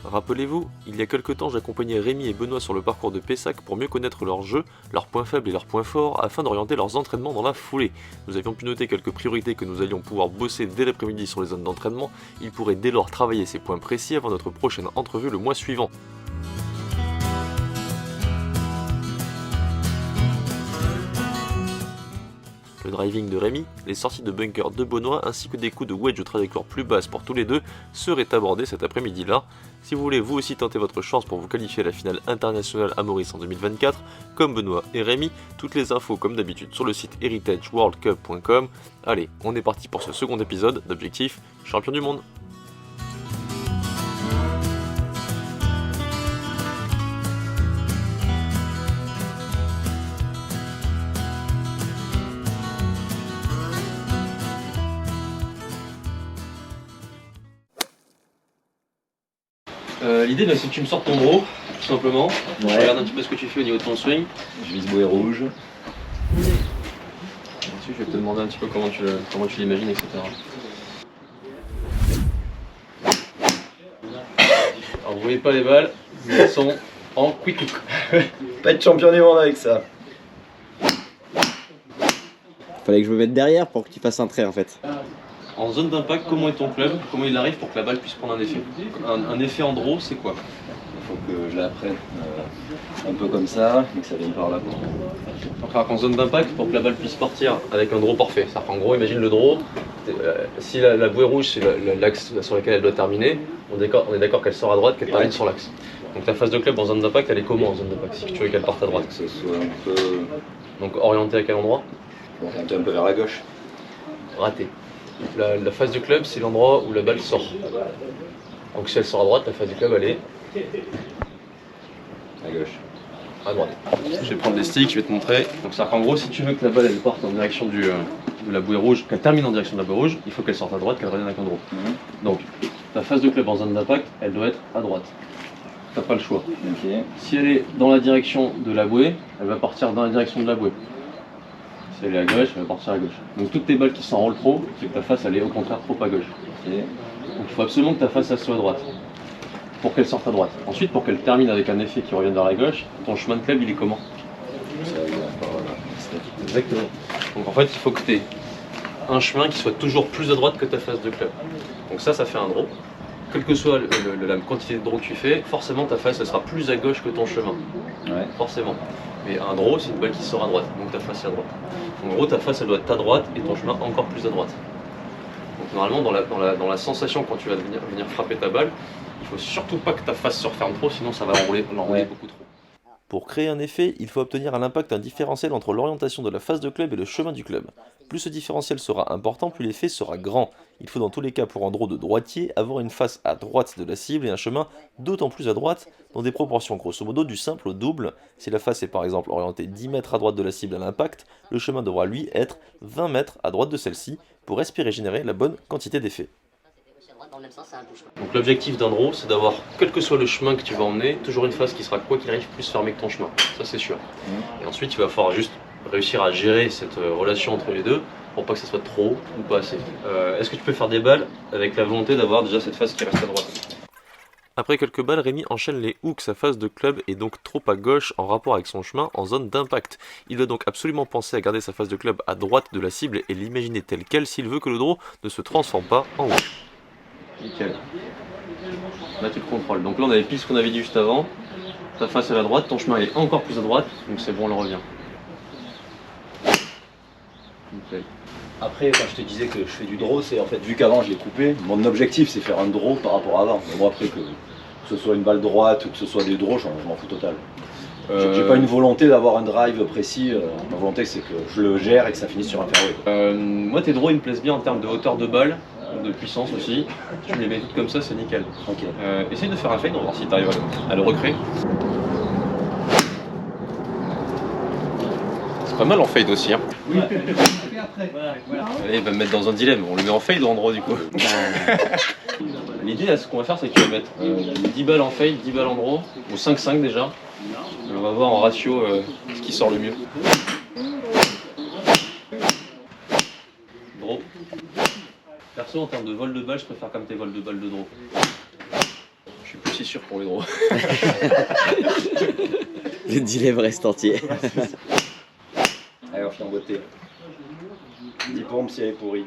Rappelez-vous, il y a quelque temps j'accompagnais Rémi et Benoît sur le parcours de Pessac pour mieux connaître leur jeu, leurs points faibles et leurs points forts afin d'orienter leurs entraînements dans la foulée. Nous avions pu noter quelques priorités que nous allions pouvoir bosser dès l'après-midi sur les zones d'entraînement, il pourrait dès lors travailler ces points précis avant notre prochaine entrevue le mois suivant. Le driving de Rémi, les sorties de bunker de Benoît ainsi que des coups de wedge de trajectoire plus basse pour tous les deux seraient abordés cet après-midi-là. Si vous voulez vous aussi tenter votre chance pour vous qualifier à la finale internationale à Maurice en 2024, comme Benoît et Rémi, toutes les infos comme d'habitude sur le site heritageworldcup.com. Allez, on est parti pour ce second épisode d'Objectif Champion du Monde. L'idée c'est que tu me sortes ton draw, tout simplement. Je regarde un petit peu ce que tu fais au niveau de ton swing. Je vise bouée rouge. Ensuite, je vais te demander un petit peu comment tu l'imagines, etc. Alors vous voyez pas les balles, mais elles sont en quick hook. Pas être champion du monde avec ça. Fallait que je me mette derrière pour que tu fasses un trait en fait. En zone d'impact, comment est ton club? Comment il arrive pour que la balle puisse prendre un effet? Un effet en draw, c'est quoi? Il faut que je la prenne un peu comme ça et que ça vienne par là. Donc alors qu'en zone d'impact, pour que la balle puisse partir avec un draw parfait. C'est-à-dire qu'en gros, imagine le draw, si la bouée rouge c'est l'axe sur lequel elle doit terminer, on est d'accord qu'elle sort à droite, qu'elle termine sur l'axe. Donc ta phase de club en zone d'impact, elle est comment en zone d'impact si tu veux qu'elle parte à droite? Que ce soit un peu... Donc orienté à quel endroit? Orienté un peu vers la gauche. Raté. La phase du club, c'est l'endroit où la balle sort. Donc si elle sort à droite, la phase du club, elle est À gauche. à droite. Je vais prendre les sticks, je vais te montrer. Donc c'est-à-dire qu'en gros, si tu veux que la balle elle parte en direction de la bouée rouge, qu'elle termine en direction de la bouée rouge, il faut qu'elle sorte à droite, qu'elle revienne avec un draw. Donc ta phase de club en zone d'impact, elle doit être à droite. T'as pas le choix. Okay. Si elle est dans la direction de la bouée, elle va partir dans la direction de la bouée. Si elle est à gauche, elle va partir à gauche. Donc toutes tes balles qui s'enroulent trop, c'est que ta face elle est au contraire trop à gauche. Okay. Donc il faut absolument que ta face elle soit à droite. Pour qu'elle sorte à droite. Ensuite, pour qu'elle termine avec un effet qui revienne vers la gauche, ton chemin de club il est comment? Ça vient par là. Exactement. Donc en fait, il faut que tu aies un chemin qui soit toujours plus à droite que ta face de club. Donc ça fait un draw. Quelle que soit la quantité de draw que tu fais, forcément ta face elle sera plus à gauche que ton chemin. Ouais. Forcément. Mais un draw, c'est une balle qui sort à droite, donc ta face est à droite. En gros, ta face elle doit être à droite et ton chemin encore plus à droite. Donc normalement, dans la sensation quand tu vas venir frapper ta balle, il faut surtout pas que ta face se referme trop, sinon ça va l'enrouler beaucoup trop. Pour créer un effet, il faut obtenir à l'impact un différentiel entre l'orientation de la face de club et le chemin du club. Plus ce différentiel sera important, plus l'effet sera grand. Il faut dans tous les cas pour un draw de droitier avoir une face à droite de la cible et un chemin d'autant plus à droite, dans des proportions grosso modo du simple au double. Si la face est par exemple orientée 10 mètres à droite de la cible à l'impact, le chemin devra lui être 20 mètres à droite de celle-ci pour espérer générer la bonne quantité d'effet. Donc l'objectif d'un draw, c'est d'avoir, quel que soit le chemin que tu vas emmener, toujours une face qui sera quoi qu'il arrive plus fermée que ton chemin. Ça c'est sûr. Et ensuite il va falloir juste réussir à gérer cette relation entre les deux pour pas que ça soit trop ou pas assez. Est-ce que tu peux faire des balles avec la volonté d'avoir déjà cette face qui reste à droite? Après quelques balles, Rémi enchaîne les hooks. Sa face de club est donc trop à gauche en rapport avec son chemin en zone d'impact. Il doit donc absolument penser à garder sa face de club à droite de la cible et l'imaginer telle quelle s'il veut que le draw ne se transforme pas en hook. Nickel. Là tu le contrôles. Donc là on avait pile ce qu'on avait dit juste avant. Ta face à la droite, ton chemin est encore plus à droite, donc c'est bon, on le revient. Nickel. Après, quand je te disais que je fais du draw, c'est en fait, vu qu'avant je l'ai coupé, mon objectif c'est faire un draw par rapport à avant. Mais bon, après, que ce soit une balle droite ou que ce soit des draws, je m'en fous total. J'ai pas une volonté d'avoir un drive précis, ma volonté c'est que je le gère et que ça finisse sur un fairway. Moi tes draws ils me plaisent bien en termes de hauteur de balle, de puissance aussi. Tu me les mets toutes comme ça, c'est nickel. Okay. Essaye de faire un fade, on va voir si tu arrives à le recréer. C'est pas mal en fade aussi. Hein. Oui. Allez, il va me mettre dans un dilemme. On le met en fade ou en draw du coup? L'idée, là, ce qu'on va faire, c'est que tu vas mettre 10 balles en fade, 10 balles en draw, ou 5-5 déjà. Et on va voir en ratio ce qui sort le mieux. Draw. Perso, en termes de vol de balle, je préfère comme tes vols de balle de draw. Je suis plus sûr pour les draws. Le dilemme reste entier. Allez, on finit en beauté. 10 pompes si elle est pourrie.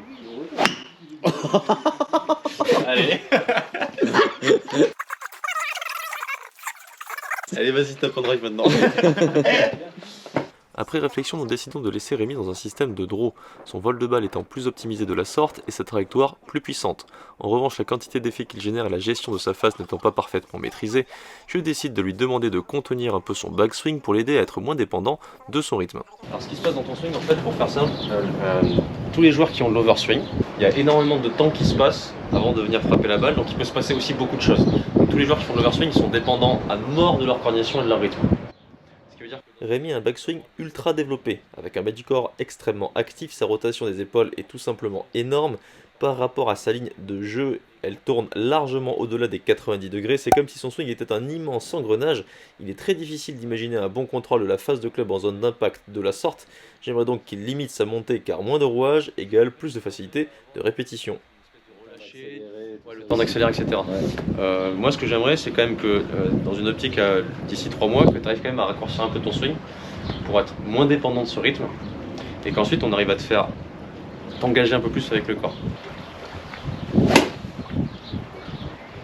Allez. Allez, vas-y, tape en drive maintenant. Après réflexion, nous décidons de laisser Rémi dans un système de draw, son vol de balle étant plus optimisé de la sorte et sa trajectoire plus puissante. En revanche, la quantité d'effets qu'il génère et la gestion de sa face n'étant pas parfaitement maîtrisée, je décide de lui demander de contenir un peu son backswing pour l'aider à être moins dépendant de son rythme. Alors ce qui se passe dans ton swing, en fait, pour faire simple, tous les joueurs qui ont de l'overswing, il y a énormément de temps qui se passe avant de venir frapper la balle, donc il peut se passer aussi beaucoup de choses. Donc, tous les joueurs qui font de l'overswing, ils sont dépendants à mort de leur coordination et de leur rythme. Rémi a un backswing ultra développé, avec un bas du corps extrêmement actif, sa rotation des épaules est tout simplement énorme. Par rapport à sa ligne de jeu, elle tourne largement au-delà des 90 degrés, c'est comme si son swing était un immense engrenage. Il est très difficile d'imaginer un bon contrôle de la face de club en zone d'impact de la sorte. J'aimerais donc qu'il limite sa montée car moins de rouage égale plus de facilité de répétition. Le temps d'accélérer, etc. Ouais. Moi, ce que j'aimerais, c'est quand même que dans une optique d'ici 3 mois, que tu arrives quand même à raccourcir un peu ton swing pour être moins dépendant de ce rythme et qu'ensuite on arrive à te faire t'engager un peu plus avec le corps.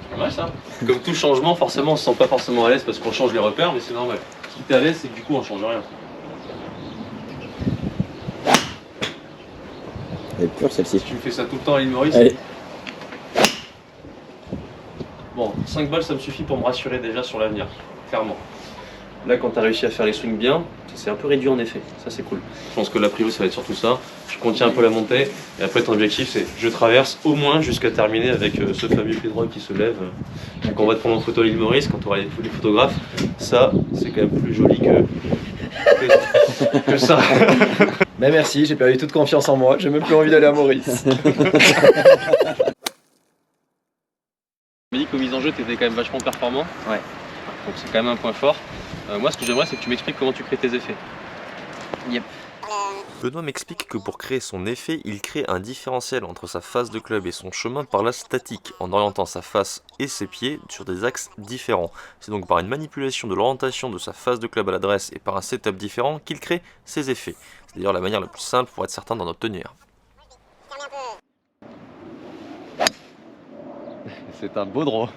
C'est vrai ça. Comme tout changement, forcément, on se sent pas forcément à l'aise parce qu'on change les repères, mais c'est normal. Si t'es à l'aise, c'est que du coup, on change rien. Elle est pure celle-ci. Si tu fais ça tout le temps à l'île Maurice. Bon, 5 balles ça me suffit pour me rassurer déjà sur l'avenir, clairement. Là quand tu as réussi à faire les swings bien, c'est un peu réduit en effet, ça c'est cool. Je pense que la priorité ça va être surtout ça, je contiens un peu la montée, et après ton objectif c'est je traverse au moins jusqu'à terminer avec ce fameux pied droit qui se lève. Donc on va te prendre en photo à l'île Maurice quand tu auras les photographes, ça c'est quand même plus joli que ça. Mais merci, j'ai perdu toute confiance en moi, j'ai même plus envie d'aller à Maurice. Tu m'as dit qu'aux mises en jeu, tu étais quand même vachement performant. Ouais. Donc c'est quand même un point fort. Moi, ce que j'aimerais, c'est que tu m'expliques comment tu crées tes effets. Yep. Benoît m'explique que pour créer son effet, il crée un différentiel entre sa face de club et son chemin par la statique, en orientant sa face et ses pieds sur des axes différents. C'est donc par une manipulation de l'orientation de sa face de club à l'adresse et par un setup différent qu'il crée ses effets. C'est d'ailleurs la manière la plus simple pour être certain d'en obtenir. C'est un beau draw.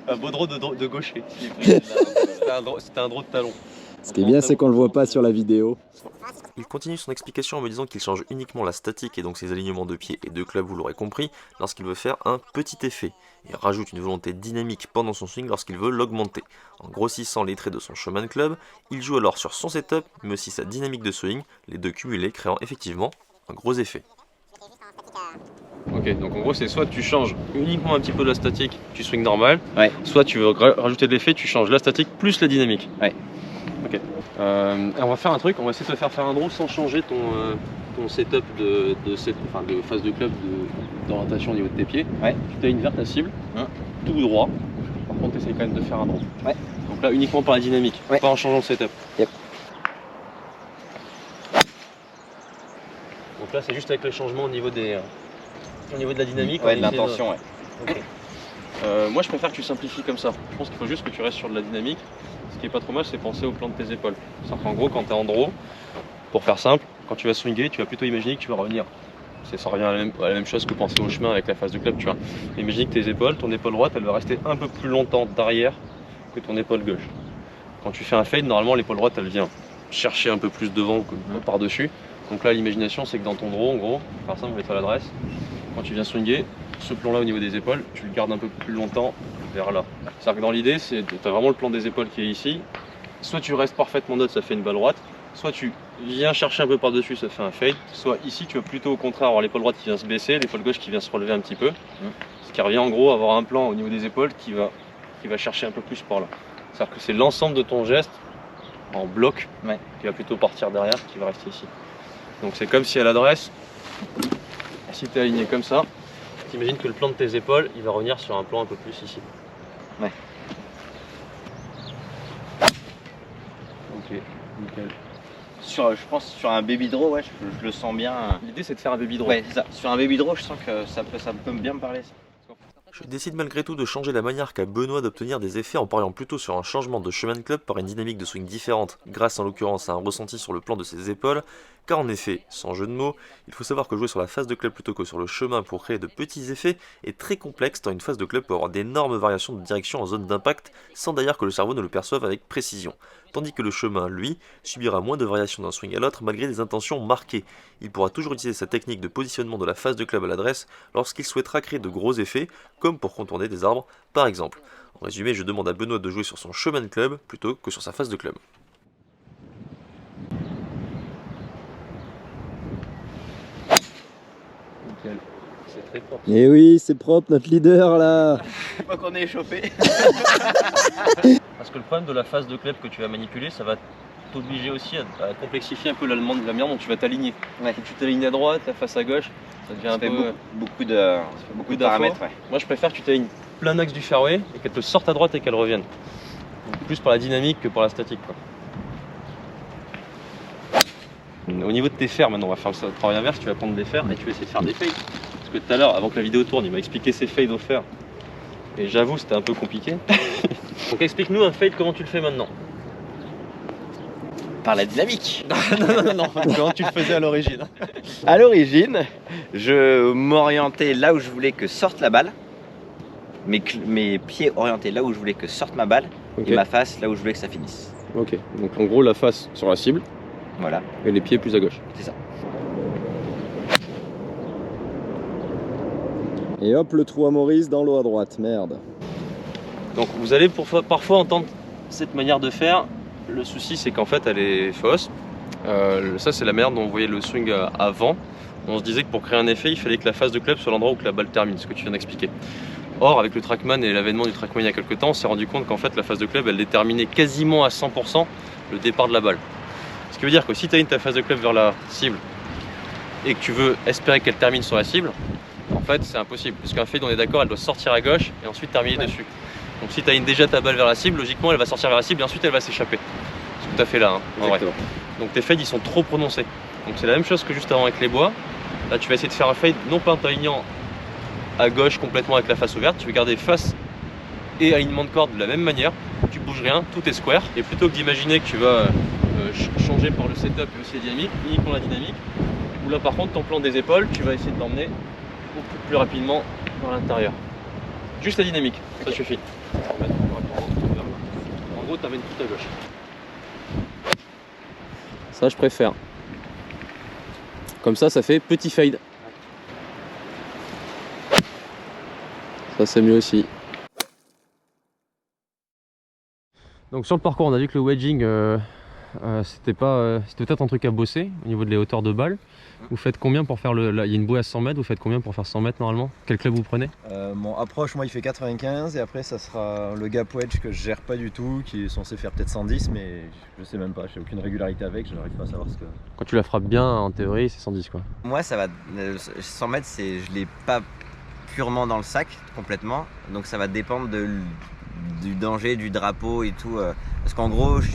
un beau draw de gaucher. C'était un draw de talon. Ce qui est bien, c'est qu'on le voit pas sur la vidéo. Il continue son explication en me disant qu'il change uniquement la statique et donc ses alignements de pieds et de club, vous l'aurez compris, lorsqu'il veut faire un petit effet. Il rajoute une volonté dynamique pendant son swing lorsqu'il veut l'augmenter. En grossissant les traits de son chemin de club, il joue alors sur son setup, mais aussi sa dynamique de swing, les deux cumulés créant effectivement un gros effet. Ok, donc en gros c'est soit tu changes uniquement un petit peu de la statique, tu swing normal, ouais. Soit tu veux rajouter de l'effet, tu changes la statique plus la dynamique. Ouais. Ok. On va faire un truc, on va essayer de te faire un draw sans changer ton setup de phase de club, d'orientation au niveau de tes pieds. Ouais. Tu as une verte à cible, tout droit. Par contre, tu essayes quand même de faire un draw. Ouais. Donc là uniquement par la dynamique, ouais. Pas en changeant le setup. Yep. Donc là c'est juste avec le changement au niveau de la dynamique. Ouais, de l'intention, ouais. Okay. Moi je préfère que tu simplifies comme ça. Je pense qu'il faut juste que tu restes sur de la dynamique. Ce qui est pas trop mal, c'est penser au plan de tes épaules. C'est-à-dire qu'en gros, quand tu es en draw, pour faire simple, quand tu vas swinger, tu vas plutôt imaginer que tu vas revenir. Ça revient à la même chose que penser au chemin avec la phase de club, tu vois. Imagine que tes épaules, ton épaule droite, elle va rester un peu plus longtemps derrière que ton épaule gauche. Quand tu fais un fade, normalement l'épaule droite, elle vient chercher un peu plus devant que par-dessus. Donc là, l'imagination, c'est que dans ton draw, en gros, par exemple, mets-toi à l'adresse. Quand tu viens swinger, ce plan-là au niveau des épaules, tu le gardes un peu plus longtemps vers là. C'est-à-dire que dans l'idée, tu as vraiment le plan des épaules qui est ici. Soit tu restes parfaitement neutre, ça fait une balle droite. Soit tu viens chercher un peu par-dessus, ça fait un fade. Soit ici, tu vas plutôt au contraire avoir l'épaule droite qui vient se baisser, l'épaule gauche qui vient se relever un petit peu. Ce qui revient en gros à avoir un plan au niveau des épaules qui va chercher un peu plus par là. C'est-à-dire que c'est l'ensemble de ton geste en bloc qui va plutôt partir derrière, qui va rester ici. Donc c'est comme si à l'adresse, si tu es aligné comme ça, t'imagines que le plan de tes épaules, il va revenir sur un plan un peu plus ici. Ouais. Ok, nickel. Je pense sur un baby draw, ouais, je le sens bien. L'idée c'est de faire un baby draw. Ouais, c'est ça. Sur un baby draw, je sens que ça peut bien me parler. Ça. Je décide malgré tout de changer la manière qu'a Benoît d'obtenir des effets en pariant plutôt sur un changement de chemin de club par une dynamique de swing différente, grâce en l'occurrence à un ressenti sur le plan de ses épaules, car en effet, sans jeu de mots, il faut savoir que jouer sur la face de club plutôt que sur le chemin pour créer de petits effets est très complexe tant une face de club peut avoir d'énormes variations de direction en zone d'impact sans d'ailleurs que le cerveau ne le perçoive avec précision, tandis que le chemin, lui, subira moins de variations d'un swing à l'autre malgré des intentions marquées. Il pourra toujours utiliser sa technique de positionnement de la face de club à l'adresse lorsqu'il souhaitera créer de gros effets, comme pour contourner des arbres par exemple. En résumé, je demande à Benoît de jouer sur son chemin de club plutôt que sur sa face de club. C'est très propre. Et oui, c'est propre notre leader là. Je crois qu'on est échauffé. Parce que le problème de la face de club que tu vas manipuler, ça va t'obliger aussi à complexifier un peu la manière dont tu vas t'aligner. Ouais. Si tu t'alignes à droite, la face à gauche, ça devient un peu... beaucoup de paramètres. Ouais. Moi je préfère que tu t'alignes plein axe du fairway et qu'elle te sorte à droite et qu'elle revienne. Donc, plus par la dynamique que par la statique, quoi. Au niveau de tes fers, maintenant on va faire le travail inverse, tu vas prendre des fers et tu vas essayer de faire des fades. Parce que tout à l'heure, avant que la vidéo tourne, il m'a expliqué ses fades au fer. Et j'avoue, c'était un peu compliqué. Donc explique-nous un fade, comment tu le fais maintenant? Par la dynamique. Non, comment tu le faisais à l'origine? À l'origine, je m'orientais là où je voulais que sorte la balle. Mes pieds orientés là où je voulais que sorte ma balle. Ok. Et ma face là où je voulais que ça finisse. Ok, donc en gros la face sur la cible Voilà, et les pieds plus à gauche. c'est ça. Et hop, le trou à Maurice dans l'eau à droite, merde. Donc vous allez parfois entendre cette manière de faire. Le souci c'est qu'en fait elle est fausse. Ça c'est la manière dont vous voyez le swing avant. On se disait que pour créer un effet il fallait que la face de club soit l'endroit où que la balle termine, ce que tu viens d'expliquer. Or avec le Trackman et l'avènement du Trackman il y a quelques temps, on s'est rendu compte qu'en fait la face de club elle déterminait quasiment à 100% le départ de la balle. Ce qui veut dire que si tu alignes ta face de club vers la cible et que tu veux espérer qu'elle termine sur la cible, en fait c'est impossible. Puisqu'un fade on est d'accord, elle doit sortir à gauche et ensuite terminer dessus. Donc si tu alignes déjà ta balle vers la cible, logiquement elle va sortir vers la cible et ensuite elle va s'échapper. C'est tout à fait là, hein, en vrai. Donc tes fades ils sont trop prononcés. Donc c'est la même chose que juste avant avec les bois. Là tu vas essayer de faire un fade non pas en t'alignant à gauche complètement avec la face ouverte, tu veux garder face et alignement de corde de la même manière, tu bouges rien, tout est square. Et plutôt que d'imaginer que tu vas changer par le setup et aussi la dynamique, uniquement la dynamique, où là par contre ton plan des épaules, tu vas essayer de l'emmener beaucoup plus rapidement dans l'intérieur. Juste la dynamique, ça suffit. En gros tu amènes tout à gauche. Ça je préfère. Comme ça fait petit fade. Ça c'est mieux aussi. Donc sur le parcours on a vu que le wedging c'était peut-être un truc à bosser au niveau de les hauteurs de balle. Vous faites combien pour faire il y a une bouée à 100 mètres, vous faites combien pour faire 100 mètres normalement? Quel club vous prenez? Mon approche, moi, il fait 95 et après, ça sera le gap wedge que je gère pas du tout, qui est censé faire peut-être 110, mais je sais même pas, j'ai aucune régularité avec, je n'arrive pas à savoir ce que. Quand tu la frappes bien en théorie c'est 110 quoi. Moi ça va, 100 mètres, je l'ai pas purement dans le sac complètement. Donc ça va dépendre du danger, du drapeau et tout. Parce qu'en gros je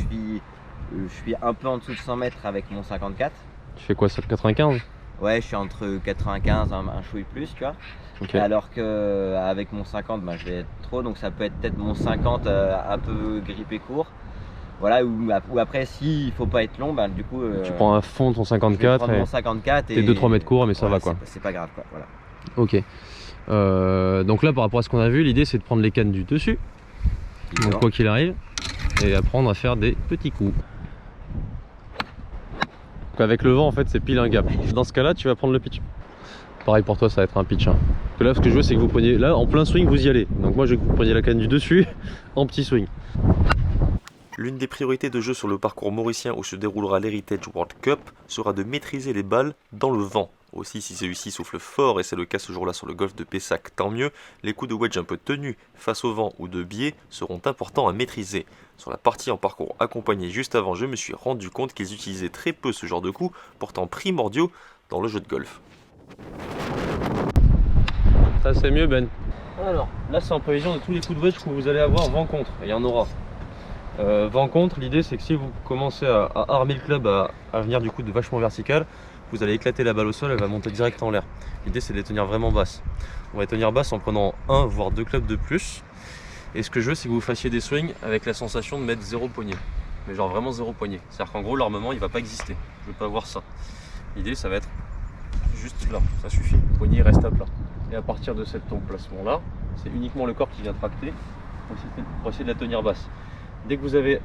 suis un peu en dessous de 100 mètres avec mon 54. Tu fais quoi, ça, 95? Ouais, je suis entre 95, un chouille plus, tu vois. Ok. Alors qu'avec mon 50, je vais être trop, donc ça peut être peut-être mon 50 un peu grippé court. Voilà, ou après, s'il faut pas être long, du coup. Tu prends un fond de ton 54 mon 54 t'es 2-3 mètres court, mais ça va quoi. C'est pas grave quoi, voilà. Ok. Donc là, par rapport à ce qu'on a vu, l'idée c'est de prendre les cannes du dessus, donc quoi qu'il arrive, et apprendre à faire des petits coups. Donc avec le vent, en fait, c'est pile un gap. Dans ce cas-là, tu vas prendre le pitch. Pareil pour toi, ça va être un pitch. Hein. Parce que là, ce que je veux, c'est que vous preniez, là, en plein swing, vous y allez. Donc moi, je veux que vous preniez la canne du dessus en petit swing. L'une des priorités de jeu sur le parcours mauricien où se déroulera l'Heritage World Cup sera de maîtriser les balles dans le vent. Aussi, si celui-ci souffle fort, et c'est le cas ce jour-là sur le golf de Pessac, tant mieux, les coups de wedge un peu tenus face au vent ou de biais seront importants à maîtriser. Sur la partie en parcours accompagné juste avant, je me suis rendu compte qu'ils utilisaient très peu ce genre de coups, pourtant primordiaux dans le jeu de golf. Ça c'est mieux Ben. Alors, là c'est en prévision de tous les coups de wedge que vous allez avoir vent contre, et il y en aura. Vent contre, l'idée c'est que si vous commencez à armer le club à venir du coup de vachement vertical, vous allez éclater la balle au sol, elle va monter direct en l'air. L'idée c'est de les tenir vraiment basses. On va les tenir basses en prenant 1 voire 2 clubs de plus. Et ce que je veux c'est que vous fassiez des swings avec la sensation de mettre 0 poignet. Mais genre vraiment 0 poignet. C'est-à-dire qu'en gros l'armement il va pas exister. Je veux pas voir ça. L'idée ça va être juste là, ça suffit. Le poignet reste à plat. Et à partir de cet emplacement là, c'est uniquement le corps qui vient tracter pour essayer de la tenir basse. Dès que vous avez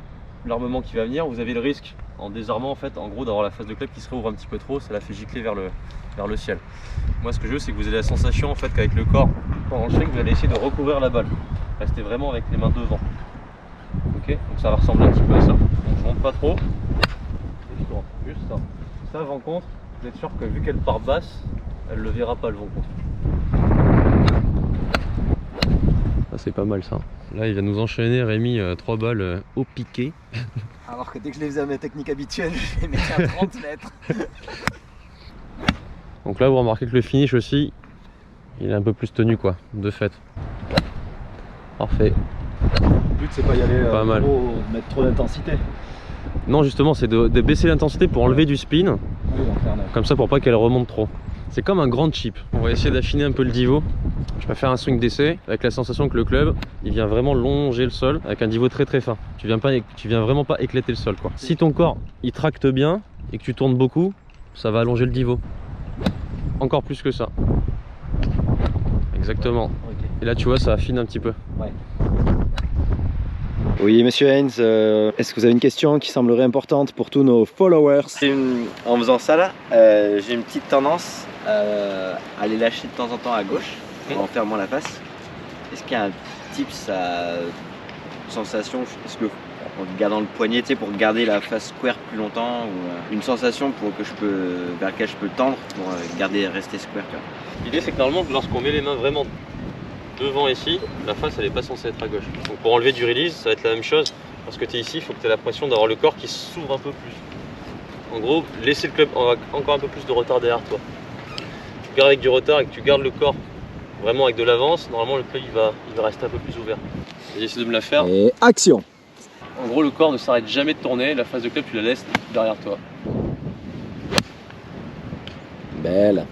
l'armement qui va venir, vous avez le risque en désarmant en fait, en gros d'avoir la face de club qui se réouvre un petit peu trop, ça la fait gicler vers le ciel. Moi ce que je veux c'est que vous ayez la sensation en fait qu'avec le corps, pendant le swing, vous allez essayer de recouvrir la balle. Restez vraiment avec les mains devant. Ok, donc ça va ressembler un petit peu à ça. Donc je monte pas trop. Et je rentre. Juste ça. Ça vent contre, vous êtes sûr que vu qu'elle part basse, elle le verra pas le vent contre. Ça c'est pas mal ça. Là il va nous enchaîner Rémi 3 balles au piqué. Alors que dès que je les faisais à mes techniques habituelles, je les mettais à 30 mètres. Donc là vous remarquez que le finish aussi, il est un peu plus tenu quoi, de fait. Parfait. Le but c'est pas y aller pas mal. Mettre trop d'intensité. Non justement c'est de baisser l'intensité pour enlever du spin. Oui, comme ça pour pas qu'elle remonte trop. C'est comme un grand chip. On va essayer d'affiner un peu le divot. Je vais faire un swing d'essai avec la sensation que le club il vient vraiment longer le sol avec un divot très très fin. Tu viens vraiment pas éclater le sol quoi. Si ton corps il tracte bien et que tu tournes beaucoup, ça va allonger le divot. Encore plus que ça. Exactement. Okay. Et là tu vois ça affine un petit peu. Ouais. Oui, monsieur Heinz, est-ce que vous avez une question qui semblerait importante pour tous nos followers? En faisant ça là, j'ai une petite tendance à les lâcher de temps en temps à gauche en fermant la face. Est-ce qu'il y a un tips à sensation, est-ce que en gardant le poignet, tu sais, pour garder la face square plus longtemps, ou une sensation vers laquelle je peux tendre pour rester square. L'idée c'est que normalement lorsqu'on met les mains vraiment devant ici, la face elle est pas censée être à gauche. Donc pour enlever du release, ça va être la même chose. Parce que tu es ici, il faut que tu aies l'impression d'avoir le corps qui s'ouvre un peu plus. En gros, laisser le club encore un peu plus de retard derrière toi. Tu gardes avec du retard et que tu gardes le corps vraiment avec de l'avance, normalement le club il va rester un peu plus ouvert. J'essaie de me la faire. Et action! En gros le corps ne s'arrête jamais de tourner, la face de club tu la laisses derrière toi. Belle!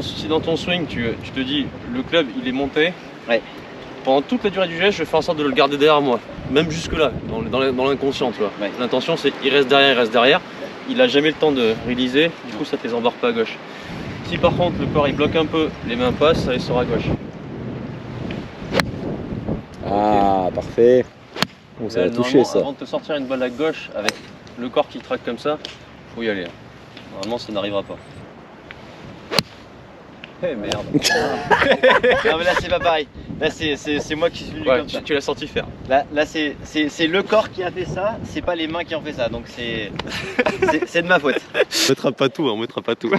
Si dans ton swing tu te dis le club il est monté, ouais. Pendant toute la durée du geste je fais en sorte de le garder derrière moi, même jusque là, dans l'inconscient tu vois. Ouais. L'intention c'est il reste derrière, il a jamais le temps de réaliser, du coup ça te les embarque pas à gauche. Si par contre le corps il bloque un peu, les mains passent, ça les sort à gauche. Ah okay. Parfait. Oh, ça va toucher ça. Avant de te sortir une balle à gauche avec le corps qui traque comme ça, faut y aller. Normalement ça n'arrivera pas. Eh merde. Non mais là c'est pas pareil. Là c'est moi qui suis venu comme ça. Tu l'as senti faire. Là c'est le corps qui a fait ça, c'est pas les mains qui ont fait ça. Donc c'est de ma faute. On mettra pas tout, on mettra pas tout.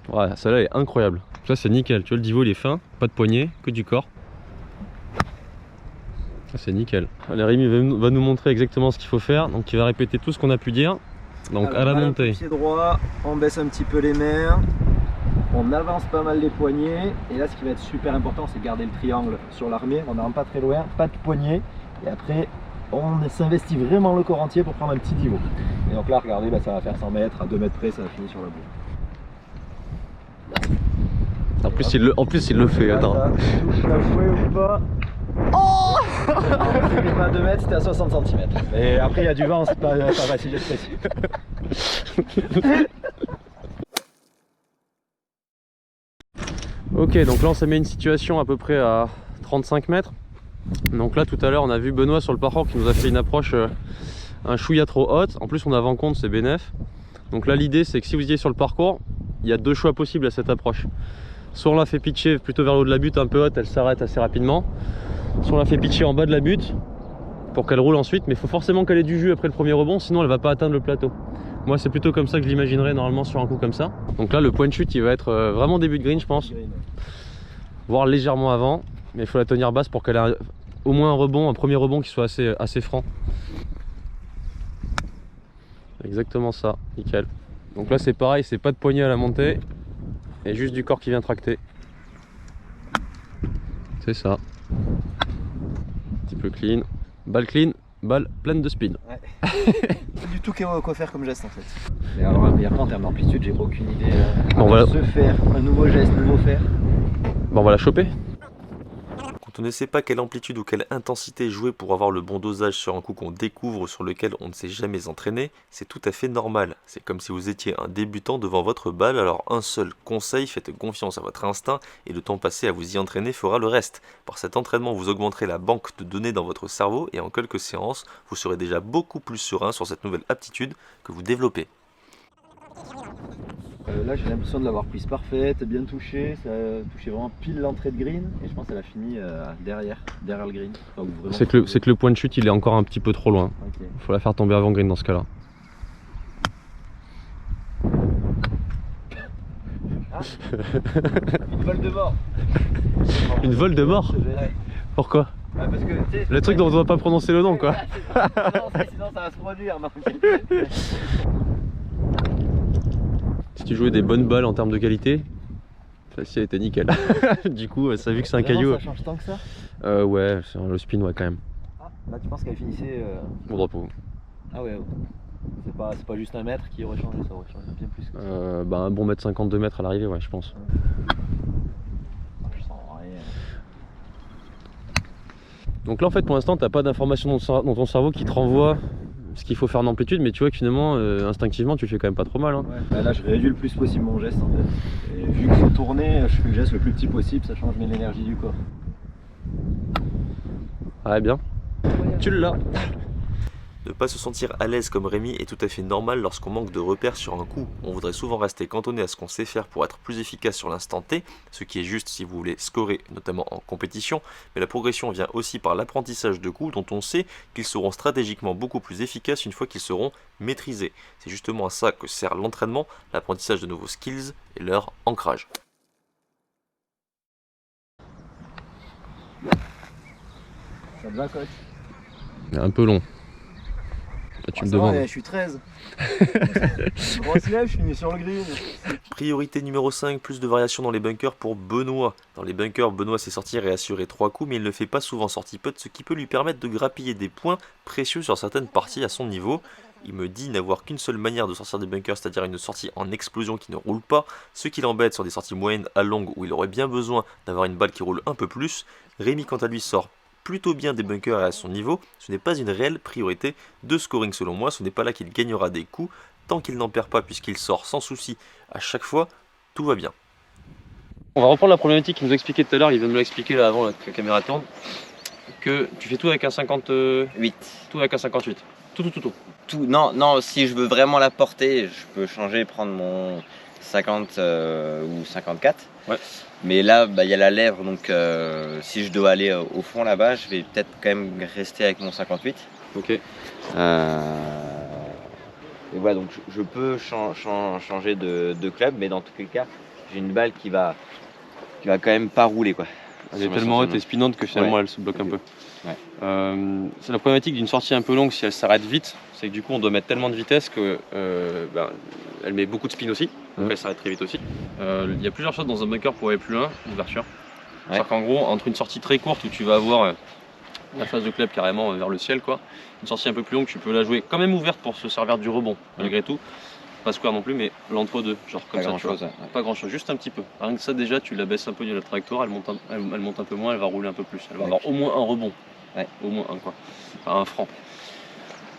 Ouais, celle-là est incroyable. Ça c'est nickel, tu vois le divot il est fin, pas de poignet, que du corps. Ça c'est nickel. Allez, Rémi va nous montrer exactement ce qu'il faut faire. Donc il va répéter tout ce qu'on a pu dire. Donc alors, à la montée. Pied droit, on baisse un petit peu les mains. On avance pas mal les poignets. Et là ce qui va être super important c'est garder le triangle sur l'armée. On n'en pas très loin, pas de poignet. Et après on s'investit vraiment le corps entier pour prendre un petit divot. Et donc là regardez, ça va faire 100 mètres, à 2 mètres près ça va finir sur la boue. En plus il le fait, attends. Touche la fouet ou pas? Oh! C'était pas à 2 mètres, c'était à 60 cm. Et après il y a du vent, c'est pas facile d'être précis. Ok, donc là on s'est mis une situation à peu près à 35 mètres. Donc là tout à l'heure on a vu Benoît sur le parcours qui nous a fait une approche un chouïa trop haute. En plus on a vent contre, c'est bénef. Donc là l'idée c'est que si vous étiez sur le parcours, il y a 2 choix possibles à cette approche. Soit on la fait pitcher plutôt vers le haut de la butte un peu haute, elle s'arrête assez rapidement. Soit on la fait pitcher en bas de la butte pour qu'elle roule ensuite, mais il faut forcément qu'elle ait du jus après le premier rebond, sinon elle va pas atteindre le plateau. Moi c'est plutôt comme ça que je l'imaginerais normalement sur un coup comme ça. Donc là le point de chute il va être vraiment début de green je pense, voire légèrement avant, mais il faut la tenir basse pour qu'elle ait au moins un premier rebond qui soit assez franc. Exactement ça, nickel. Donc là c'est pareil, c'est pas de poignet à la montée, et juste du corps qui vient tracter. C'est ça. Un petit peu clean. Balle clean, balle pleine de spin. Ouais. Pas du tout quoi faire comme geste en fait. Et alors après en termes d'amplitude, j'ai aucune idée. On va se faire un nouveau geste, nouveau faire. Bon, on va la choper. Quand on ne sait pas quelle amplitude ou quelle intensité jouer pour avoir le bon dosage sur un coup qu'on découvre, sur lequel on ne s'est jamais entraîné, c'est tout à fait normal. C'est comme si vous étiez un débutant devant votre balle, alors un seul conseil, faites confiance à votre instinct et le temps passé à vous y entraîner fera le reste. Par cet entraînement, vous augmenterez la banque de données dans votre cerveau et en quelques séances, vous serez déjà beaucoup plus serein sur cette nouvelle aptitude que vous développez. Là j'ai l'impression de l'avoir prise parfaite, bien touchée, ça a touché vraiment pile l'entrée de green et je pense qu'elle a fini derrière le green. Enfin, C'est que le point de chute il est encore un petit peu trop loin. Okay. Il faut la faire tomber avant green dans ce cas-là. Ah. Une vol de mort. Une vol de mort? Ouais. Pourquoi? Parce que, le truc dont on ne doit pas prononcer le nom quoi. Sinon ça va se produire. Si tu jouais des bonnes balles en termes de qualité, celle-ci était nickel. Du coup, ça vu que c'est un caillou. Ça change tant que ça? Ouais, le spin ouais quand même. Ah, là tu penses qu'elle finissait Bon drapeau. Ah ouais. C'est pas juste un mètre qui aurait changé, ça aurait changé bien plus que ça. Bah un bon mètre 52 mètres à l'arrivée, ouais je pense. Je sens rien. Donc là en fait pour l'instant t'as pas d'information dans ton cerveau qui te renvoie ce qu'il faut faire en amplitude, mais tu vois que finalement instinctivement tu fais quand même pas trop mal. Hein. Ouais. Bah là je réduis le plus possible mon geste en fait. Et vu que c'est tourné, je fais le geste le plus petit possible, ça change l'énergie du corps. Ouais bien. Tu l'as. Ne pas se sentir à l'aise comme Rémi est tout à fait normal lorsqu'on manque de repères sur un coup. On voudrait souvent rester cantonné à ce qu'on sait faire pour être plus efficace sur l'instant T, ce qui est juste si vous voulez scorer, notamment en compétition, mais la progression vient aussi par l'apprentissage de coups dont on sait qu'ils seront stratégiquement beaucoup plus efficaces une fois qu'ils seront maîtrisés. C'est justement à ça que sert l'entraînement, l'apprentissage de nouveaux skills et leur ancrage. Ça te va coach? Un peu long. Là, tu me demandes. Je suis 13. Grosse lève, je suis mis sur le green. Priorité numéro 5, plus de variations dans les bunkers pour Benoît. Dans les bunkers, Benoît sait sortir et assurer 3 coups, mais il ne fait pas souvent sortie putt, ce qui peut lui permettre de grappiller des points précieux sur certaines parties à son niveau. Il me dit n'avoir qu'une seule manière de sortir des bunkers, c'est-à-dire une sortie en explosion qui ne roule pas, ce qui l'embête sur des sorties moyennes à longues où il aurait bien besoin d'avoir une balle qui roule un peu plus. Rémi quant à lui sort plutôt bien des bunkers à son niveau, ce n'est pas une réelle priorité de scoring selon moi, ce n'est pas là qu'il gagnera des coups, tant qu'il n'en perd pas puisqu'il sort sans souci à chaque fois, tout va bien. On va reprendre la problématique qu'il nous expliquait tout à l'heure, il vient de me l'expliquer là avant là, que la caméra tourne, que tu fais tout avec un 58. Tout avec un 58. Tout. Non, si je veux vraiment la porter, je peux changer, prendre mon 50 ou 54. Ouais. Mais là, il y a la lèvre, donc si je dois aller au fond là-bas, je vais peut-être quand même rester avec mon 58. Ok. Et voilà, donc je peux changer de club, mais dans tous les cas, j'ai une balle qui va quand même pas rouler quoi. Elle est tellement haute et spinante que finalement elle se bloque un peu. Ouais. C'est la problématique d'une sortie un peu longue si elle s'arrête vite, c'est que du coup on doit mettre tellement de vitesse que elle met beaucoup de spin aussi, donc elle s'arrête très vite aussi. Il y a plusieurs choses dans un bunker pour aller plus loin, l'ouverture. Ouais. C'est-à-dire qu'en gros, entre une sortie très courte où tu vas avoir la face de club carrément vers le ciel, quoi, une sortie un peu plus longue, tu peux la jouer quand même ouverte pour se servir du rebond, malgré tout. Pas square non plus, mais l'entre-deux, genre comme ça, tu vois. Pas grand chose, juste un petit peu. Rien que ça, déjà, tu la baisses un peu de la trajectoire, elle monte un peu moins, elle va rouler un peu plus. Elle va avoir au moins un rebond. Ouais. Au moins un, quoi. Enfin, un franc.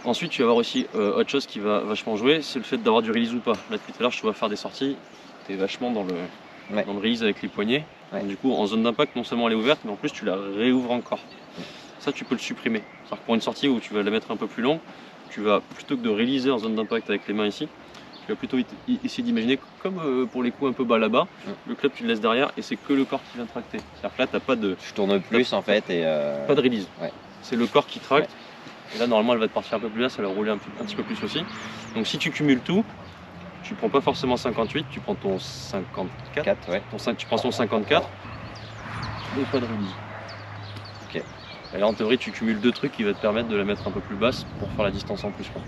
Ensuite, tu vas avoir aussi autre chose qui va vachement jouer, c'est le fait d'avoir du release ou pas. Là, depuis tout à l'heure, je te vois faire des sorties, tu es vachement dans le release avec les poignets. Ouais. Donc, du coup, en zone d'impact, non seulement elle est ouverte, mais en plus, tu la réouvres encore. Ça, tu peux le supprimer. C'est-à-dire que pour une sortie où tu vas la mettre un peu plus long, tu vas, plutôt que de réaliser en zone d'impact avec les mains ici, tu vas plutôt essayer d'imaginer comme pour les coups un peu bas là-bas, le club tu le laisses derrière et c'est que le corps qui vient tracter. C'est-à-dire que là t'as pas de... Je tourne plus en fait et... Pas de release. Ouais. C'est le corps qui tracte. Ouais. Et là normalement elle va te partir un peu plus là, ça va rouler un petit peu plus aussi. Donc si tu cumules tout, tu prends pas forcément 58, tu prends ton 54. Ouais. Tu prends ton 54 et pas de release. Ok. Et là en théorie tu cumules deux trucs qui va te permettre de la mettre un peu plus basse pour faire la distance en plus, quoi.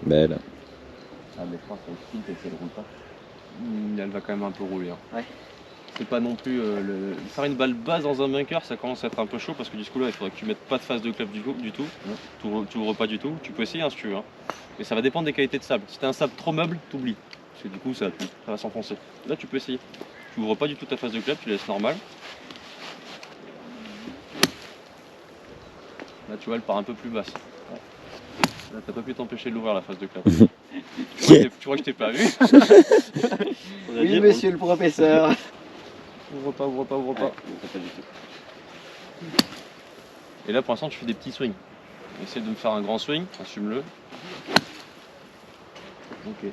Belle. Ah mais je pense qu'elle spin et qu'elle roule pas. Elle va quand même un peu rouler. Hein. Ouais. c'est pas non plus faire une balle basse dans un bunker, ça commence à être un peu chaud parce que du coup là il faudrait que tu mettes pas de face de club du tout. Tu ouvres pas du tout. Tu peux essayer hein, si tu veux. Hein. Mais ça va dépendre des qualités de sable. Si t'as un sable trop meuble, t'oublies. Parce que du coup ça va s'enfoncer. Là tu peux essayer. Tu ouvres pas du tout ta face de club, tu laisses normal. Là tu vois elle part un peu plus basse. Là t'as pas pu t'empêcher de l'ouvrir la face de club. Tu vois que je t'ai pas vu. Oui, monsieur le professeur. Ouvre pas. Ouais, pas du tout. Et là pour l'instant tu fais des petits swings. Essaye de me faire un grand swing, assume-le. Ok.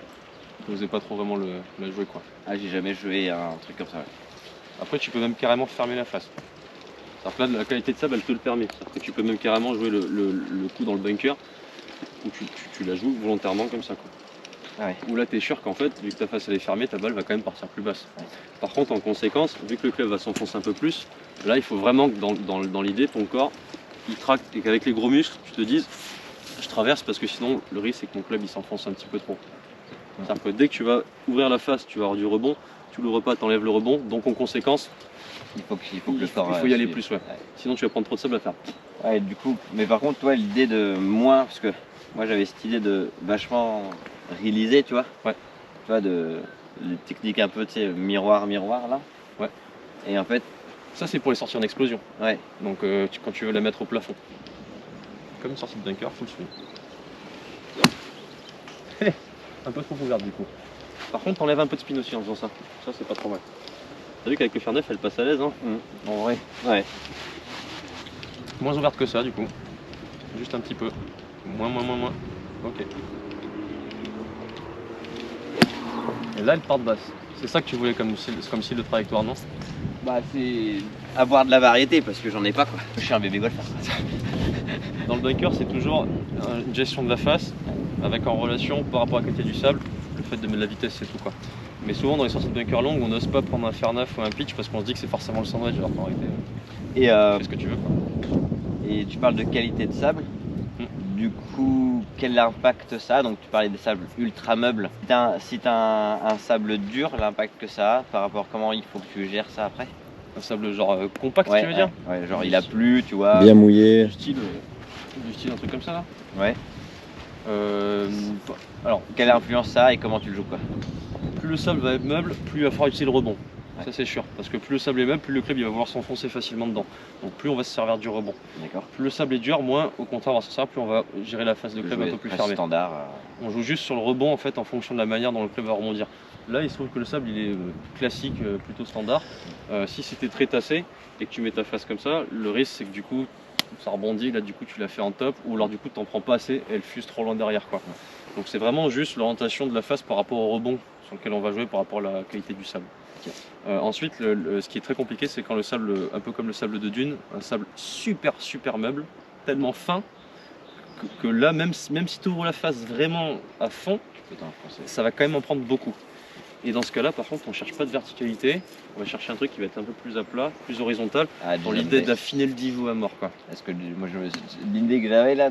N'osez pas trop vraiment la jouer quoi. Ah, j'ai jamais joué un truc comme ça. Ouais. Après tu peux même carrément fermer la face. C'est-à-dire que là la qualité de sable elle te le permet. C'est-à-dire que tu peux même carrément jouer le coup dans le bunker où tu la joues volontairement comme ça quoi. Ouais. Où là t'es sûr qu'en fait, vu que ta face elle est fermée, ta balle va quand même partir plus basse. Ouais. Par contre en conséquence, vu que le club va s'enfoncer un peu plus, là il faut vraiment que dans l'idée ton corps il tracte et qu'avec les gros muscles tu te dises je traverse parce que sinon le risque c'est que mon club il s'enfonce un petit peu trop. C'est-à-dire que dès que tu vas ouvrir la face, tu vas avoir du rebond, tu l'ouvres pas, t'enlèves le rebond, donc en conséquence il faut le corps. Il faut y aller plus ouais. Sinon tu vas prendre trop de sable à faire. Ouais du coup, mais par contre toi l'idée de moins, parce que moi j'avais cette idée de vachement réaliser, tu vois. Ouais. Tu vois, les techniques un peu, tu sais, miroir là. Ouais. Et en fait. Ça, c'est pour les sorties en explosion. Ouais. Donc, quand tu veux la mettre au plafond. Comme une sortie de bunker, full swing. Un peu trop ouverte du coup. Par contre, t'enlèves un peu de spin aussi en faisant ça. Ça, c'est pas trop mal. T'as vu qu'avec le fer neuf, elle passe à l'aise, hein. En vrai. Ouais. Moins ouverte que ça, du coup. Juste un petit peu. Moins. Ok. Et là, elle part de basse. C'est ça que tu voulais comme style de trajectoire, non? Bah, c'est avoir de la variété parce que j'en ai pas quoi. Je suis un bébé golfeur. Dans le bunker, c'est toujours une gestion de la face avec en relation par rapport à la qualité du sable, le fait de mettre de la vitesse, c'est tout quoi. Mais souvent, dans les sorties de bunker longues, on n'ose pas prendre un fer neuf ou un pitch parce qu'on se dit que c'est forcément le sandwich. Alors qu'en réalité, et fais ce que tu veux quoi. Et tu parles de qualité de sable. Du coup, quel impact ça a? Donc tu parlais des sables ultra meubles. Si tu as un sable dur, l'impact que ça a par rapport à comment il faut que tu gères ça après? Un sable genre compact, ouais, tu veux dire? Ouais, genre il a plu, tu vois. Bien mouillé. Du style un truc comme ça là? Ouais. Alors, quelle influence ça a et comment tu le joues quoi? Plus le sable va être meuble, plus il va falloir utiliser le rebond. Ouais. Ça c'est sûr, parce que plus le sable est meuble, plus le club il va vouloir s'enfoncer facilement dedans. Donc plus on va se servir du rebond. D'accord. Plus le sable est dur, moins au contraire on va s'en servir, plus on va gérer la face de club un peu plus fermée. Standard. On joue juste sur le rebond en fait en fonction de la manière dont le club va rebondir. Là il se trouve que le sable il est classique, plutôt standard. Si c'était très tassé et que tu mets ta face comme ça, le risque c'est que du coup ça rebondit, là du coup tu l'as fait en top, ou alors du coup tu n'en prends pas assez et elle fuse trop loin derrière quoi. Donc c'est vraiment juste l'orientation de la face par rapport au rebond sur lequel on va jouer par rapport à la qualité du sable. Ensuite, ce qui est très compliqué, c'est quand le sable, un peu comme le sable de dune, un sable super meuble, tellement fin, que là, même si tu ouvres la face vraiment à fond, ça va quand même en prendre beaucoup. Et dans ce cas-là, par contre, on ne cherche pas de verticalité, on va chercher un truc qui va être un peu plus à plat, plus horizontal, dans l'idée d'affiner le divo à mort. Quoi. Parce que moi, l'idée que j'avais là,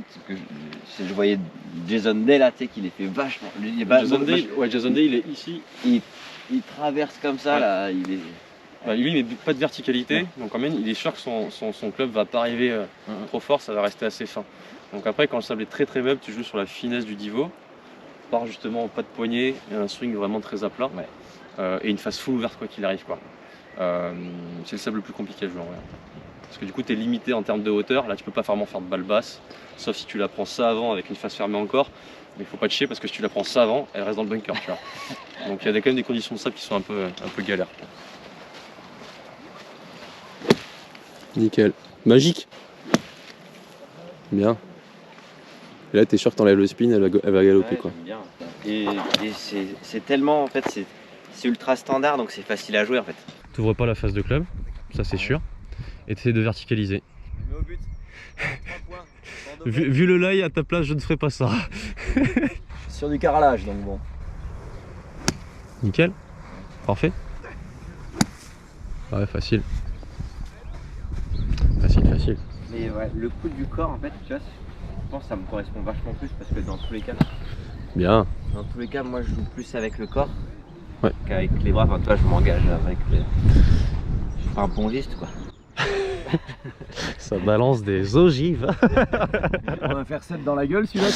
je voyais Jason Day là, tu sais, qu'il est fait vachement. Jason Day, il est ici. Il traverse comme ça, là, il est... lui, il met pas de verticalité, donc quand même, il est sûr que son club va pas arriver trop fort, ça va rester assez fin. Donc après, quand le sable est très meuble, tu joues sur la finesse du divo, par justement pas de poignée, et un swing vraiment très à plat, et une face full ouverte quoi qu'il arrive. Quoi. C'est le sable le plus compliqué à jouer en vrai. Parce que du coup, tu es limité en termes de hauteur, là tu peux pas vraiment faire de balle basse, sauf si tu la prends ça avant avec une face fermée encore. Mais il faut pas te chier parce que si tu la prends ça avant, elle reste dans le bunker, tu vois. Donc il y a quand même des conditions de sable qui sont un peu galères. Nickel. Magique. Bien. Et là, t'es sûr que t'enlèves le spin, elle va galoper quoi. Bien. Et c'est tellement, en fait, c'est ultra standard, donc c'est facile à jouer en fait. T'ouvres pas la face de club, ça c'est sûr. Et t'essaies de verticaliser. Mais au but. 3 points. Vu le lie à ta place, je ne ferai pas ça. Sur du carrelage, donc bon. Nickel. Parfait. Ouais, facile. Facile. Mais ouais, le coup du corps, en fait, tu vois, je pense que ça me correspond vachement plus parce que dans tous les cas. Bien. Dans tous les cas, moi je joue plus avec le corps qu'avec les bras. Enfin, toi, je m'engage avec les. pas un pongiste quoi. Ça balance des ogives. On va faire 7 dans la gueule celui-là.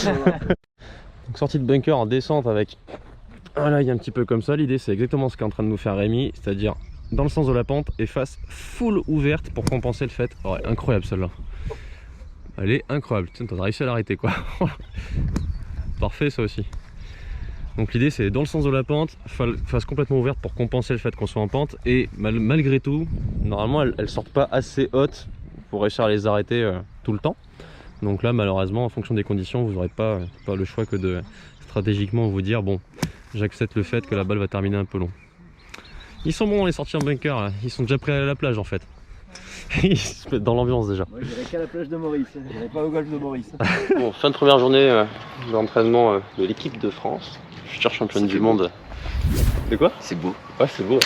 Donc sortie de bunker en descente avec un lie un petit peu comme ça. L'idée c'est exactement ce qu'est en train de nous faire Rémi, c'est-à-dire dans le sens de la pente et face full ouverte pour compenser le fait. Oh, incroyable celle-là. Elle est incroyable. Tiens, t'as réussi à l'arrêter quoi. Parfait ça aussi. Donc l'idée c'est dans le sens de la pente, face complètement ouverte pour compenser le fait qu'on soit en pente et malgré tout, normalement elles sortent pas assez hautes pour réussir à les arrêter tout le temps. Donc là malheureusement en fonction des conditions vous n'aurez pas le choix que de stratégiquement vous dire bon j'accepte le fait que la balle va terminer un peu long. Ils sont bons les sorties en bunker là. Ils sont déjà prêts à la plage en fait. Ils se mettent dans l'ambiance déjà. Moi j'irai qu'à la plage de Maurice, j'irai pas au golfe de Maurice. Bon, fin de première journée d'entraînement de l'équipe de France, future championne du monde. C'est quoi? C'est beau. Ouais, c'est beau.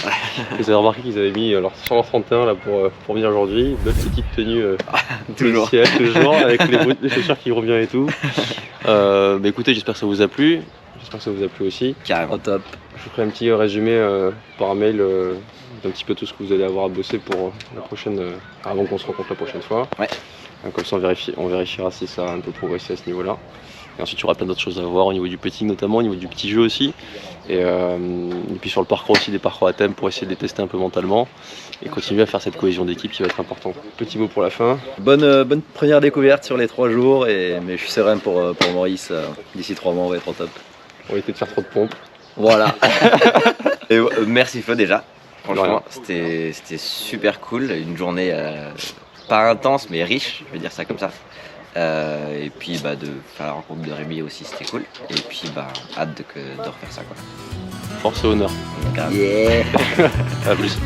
Vous avez remarqué qu'ils avaient mis sur leur 31 là pour venir aujourd'hui. Belle petite tenue Toujours. ciel, toujours avec les chaussures qui reviennent et tout. Bah écoutez, j'espère que ça vous a plu. J'espère que ça vous a plu aussi. Carrément. Au top. Je vous ferai un petit résumé par mail d'un petit peu tout ce que vous allez avoir à bosser pour la prochaine, avant qu'on se rencontre la prochaine fois. Ouais. Comme ça on vérifiera si ça a un peu progressé à ce niveau-là. Et ensuite il y aura plein d'autres choses à voir au niveau du putting notamment, au niveau du petit jeu aussi. Et puis sur le parcours aussi, des parcours à thème pour essayer de les tester un peu mentalement. Et continuer à faire cette cohésion d'équipe qui va être importante. Petit mot pour la fin. Bonne première découverte sur les 3 jours, mais je suis serein pour Maurice. D'ici 3 mois on va être au top. On va éviter de faire trop de pompes. Voilà. Et, merci Feu déjà. Franchement, c'était super cool. Une journée pas intense mais riche, je vais dire ça comme ça. Et puis de faire la rencontre de Rémi aussi, c'était cool. Et puis hâte de refaire ça quoi. Force et honneur. Yeah. À plus.